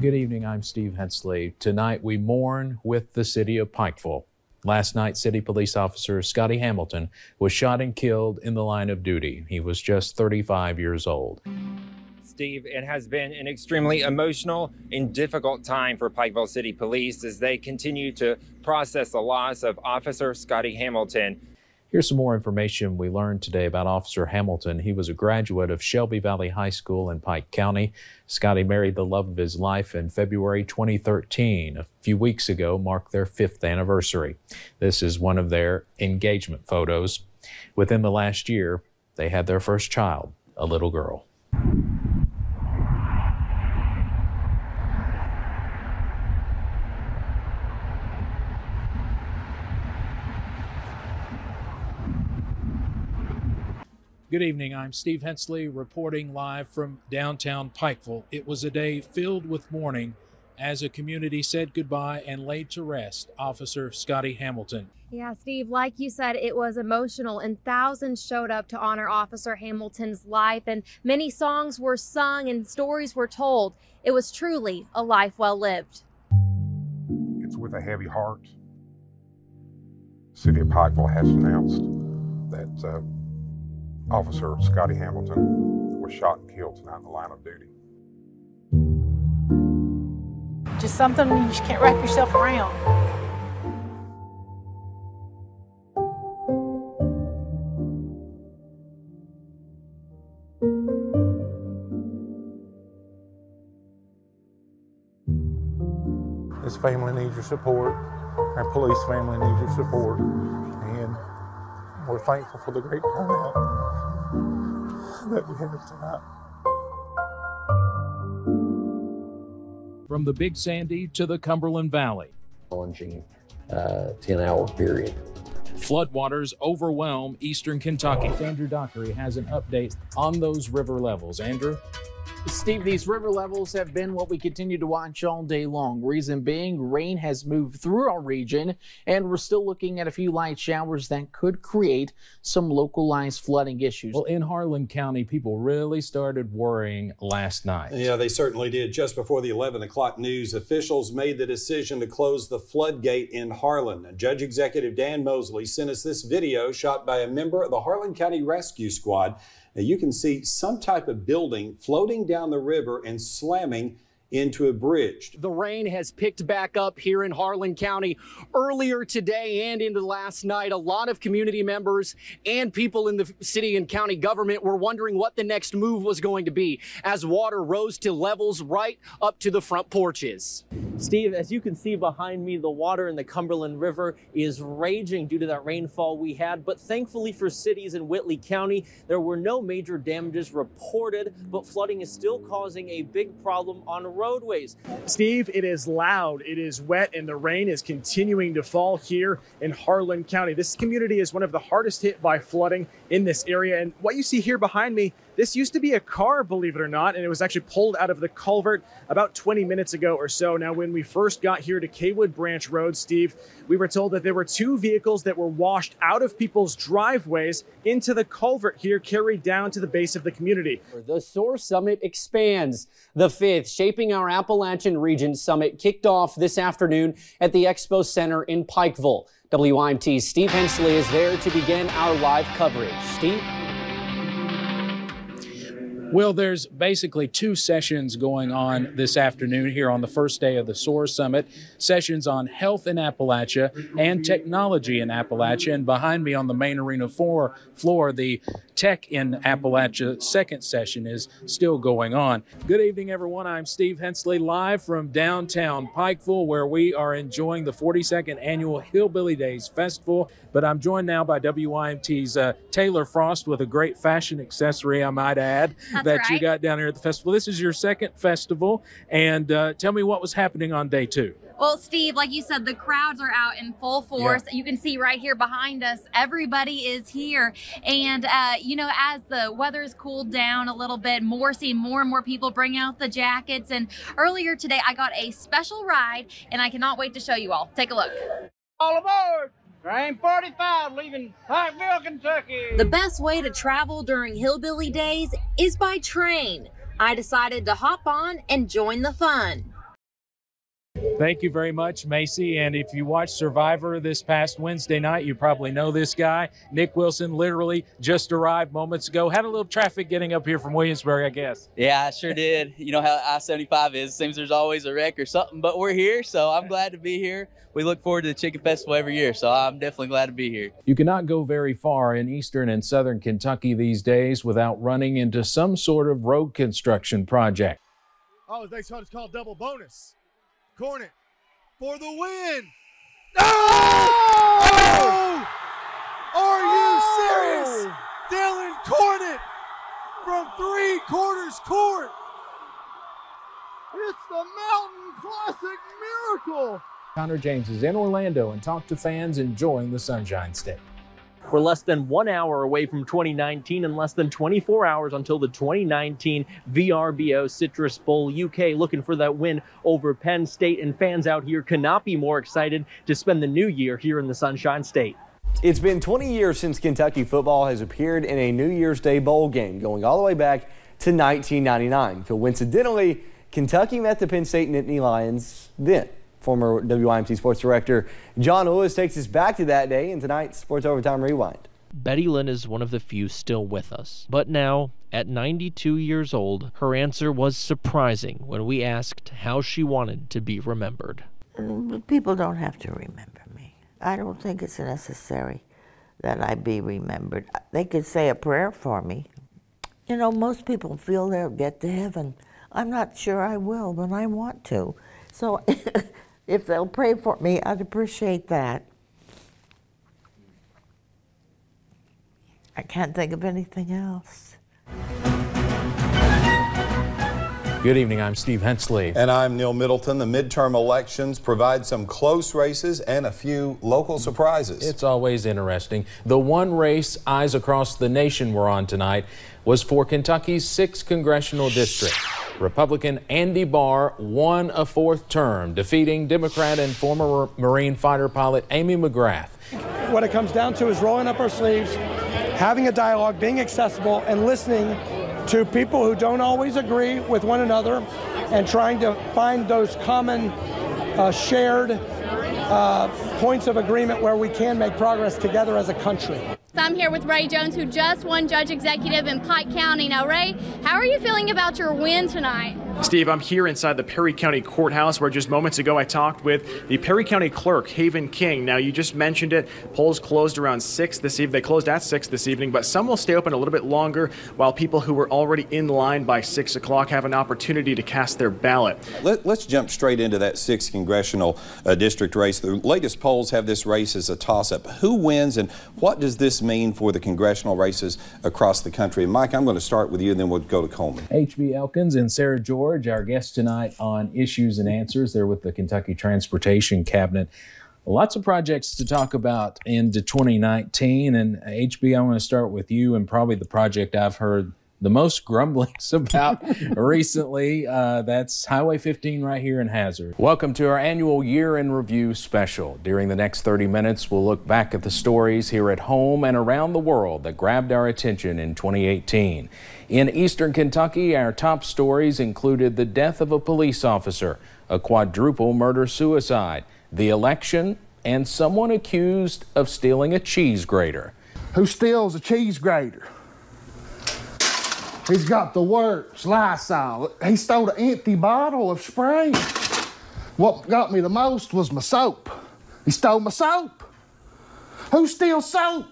Good evening, I'm Steve Hensley. Tonight we mourn with the city of Pikeville. Last night, City Police Officer Scotty Hamilton was shot and killed in the line of duty. He was just 35 years old. Steve, it has been an extremely emotional and difficult time for Pikeville City Police as they continue to process the loss of Officer Scotty Hamilton. Here's some more information we learned today about Officer Hamilton. He was a graduate of Shelby Valley High School in Pike County. Scotty married the love of his life in February 2013. A few weeks ago marked their 5th anniversary. This is one of their engagement photos. Within the last year, they had their first child, a little girl. Good evening, I'm Steve Hensley reporting live from downtown Pikeville. It was a day filled with mourning as a community said goodbye and laid to rest Officer Scotty Hamilton. Yeah, Steve, like you said, it was emotional and thousands showed up to honor Officer Hamilton's life and many songs were sung and stories were told. It was truly a life well lived. It's with a heavy heart. The city of Pikeville has announced that Officer Scotty Hamilton was shot and killed tonight in the line of duty. Just something you just can't wrap yourself around. His family needs your support. Our police family needs your support. And we're thankful for the great turnout that we have tonight. From the Big Sandy to the Cumberland Valley. Challenging 10-hour period. Floodwaters overwhelm eastern Kentucky. Andrew Dockery has an update on those river levels. Andrew? Steve, these river levels have been what we continue to watch all day long. Reason being, rain has moved through our region, and we're still looking at a few light showers that could create some localized flooding issues. Well, in Harlan County, people really started worrying last night. Yeah, they certainly did. Just before the 11 o'clock news, officials made the decision to close the floodgate in Harlan. Judge Executive Dan Mosley sent us this video shot by a member of the Harlan County Rescue Squad. Now, you can see some type of building floating down the river and slamming into a bridge. The rain has picked back up here in Harlan County earlier today and into last night. A lot of community members and people in the city and county government were wondering what the next move was going to be as water rose to levels right up to the front porches. Steve, as you can see behind me, the water in the Cumberland River is raging due to that rainfall we had. But thankfully for cities in Whitley County, there were no major damages reported, but flooding is still causing a big problem on roadways. Steve, it is loud, it is wet, and the rain is continuing to fall here in Harlan County. This community is one of the hardest hit by flooding in this area. And what you see here behind me, this used to be a car, believe it or not, and it was actually pulled out of the culvert about 20 minutes ago or so. Now, when we first got here to Kaywood Branch Road, Steve, we were told that there were 2 vehicles that were washed out of people's driveways into the culvert here, carried down to the base of the community. The SOAR Summit expands. The 5th Shaping Our Appalachian Region Summit kicked off this afternoon at the Expo Center in Pikeville. WYMT's Steve Hensley is there to begin our live coverage. Steve? Well, there's basically 2 sessions going on this afternoon here on the first day of the SOAR Summit. Sessions on health in Appalachia and technology in Appalachia. And behind me on the main arena floor, the Tech in Appalachia second session is still going on. Good evening, everyone. I'm Steve Hensley, live from downtown Pikeville, where we are enjoying the 42nd annual Hillbilly Days Festival. But I'm joined now by WYMT's Taylor Frost with a great fashion accessory, I might add. That's right. You got down here at the festival. This is your second festival, and tell me what was happening on day 2. Well, Steve, like you said, the crowds are out in full force. Yeah. You can see right here behind us, everybody is here. And, you know, as the weather's cooled down a little bit, seeing more and more people bring out the jackets. And earlier today, I got a special ride, and I cannot wait to show you all. Take a look. All aboard! Train 45 leaving Pikeville, Kentucky. The best way to travel during Hillbilly Days is by train. I decided to hop on and join the fun. Thank you very much, Macy. And if you watched Survivor this past Wednesday night, you probably know this guy. Nick Wilson literally just arrived moments ago. Had a little traffic getting up here from Williamsburg, I guess. Yeah, I sure did. You know how I-75 is. Seems there's always a wreck or something, but we're here, so I'm glad to be here. We look forward to the Chicken Festival every year, so I'm definitely glad to be here. You cannot go very far in eastern and southern Kentucky these days without running into some sort of road construction project. Oh, they saw it's called double bonus. Cornet for the win. Oh! Are you serious? Dylan Cornet from 3/4 court. It's the Mountain Classic Miracle. Connor James is in Orlando and talked to fans enjoying the Sunshine State. We're less than 1 hour away from 2019 and less than 24 hours until the 2019 VRBO Citrus Bowl. UK looking for that win over Penn State, and fans out here cannot be more excited to spend the new year here in the Sunshine State. It's been 20 years since Kentucky football has appeared in a New Year's Day bowl game, going all the way back to 1999. Coincidentally, Kentucky met the Penn State Nittany Lions then. Former WYMT sports director John Lewis takes us back to that day in tonight's Sports Overtime Rewind. Betty Lynn is one of the few still with us. But now, at 92 years old, her answer was surprising when we asked how she wanted to be remembered. People don't have to remember me. I don't think it's necessary that I be remembered. They could say a prayer for me. You know, most people feel they'll get to heaven. I'm not sure I will, but I want to. So if they'll pray for me, I'd appreciate that. I can't think of anything else. Good evening, I'm Steve Hensley. And I'm Neil Middleton. The midterm elections provide some close races and a few local surprises. It's always interesting. The one race eyes across the nation were on tonight was for Kentucky's 6th congressional district. Republican Andy Barr won a 4th term, defeating Democrat and former Marine fighter pilot Amy McGrath. What it comes down to is rolling up our sleeves, having a dialogue, being accessible, and listening to people who don't always agree with one another, and trying to find those common shared points of agreement where we can make progress together as a country. I'm here with Ray Jones, who just won Judge Executive in Pike County. Now, Ray, how are you feeling about your win tonight? Steve, I'm here inside the Perry County Courthouse where just moments ago I talked with the Perry County Clerk, Haven King. Now, you just mentioned it. Polls closed around 6 this evening. They closed at 6 this evening, but some will stay open a little bit longer while people who were already in line by 6 o'clock have an opportunity to cast their ballot. Let's jump straight into that 6th congressional district race. The latest polls have this race as a toss-up. Who wins and what does this mean for the congressional races across the country? And Mike, I'm going to start with you and then we'll go to Coleman. H.B. Elkins and Sarah George, our guests tonight on Issues and Answers. They're with the Kentucky Transportation Cabinet. Lots of projects to talk about into 2019. And H.B., I want to start with you and probably the project I've heard the most grumblings about recently. That's Highway 15 right here in Hazard. Welcome to our annual Year in Review special. During the next 30 minutes, we'll look back at the stories here at home and around the world that grabbed our attention in 2018. In eastern Kentucky, our top stories included the death of a police officer, a quadruple murder-suicide, the election, and someone accused of stealing a cheese grater. Who steals a cheese grater? He's got the works, Lysol. He stole an empty bottle of spray. What got me the most was my soap. He stole my soap. Who steals soap?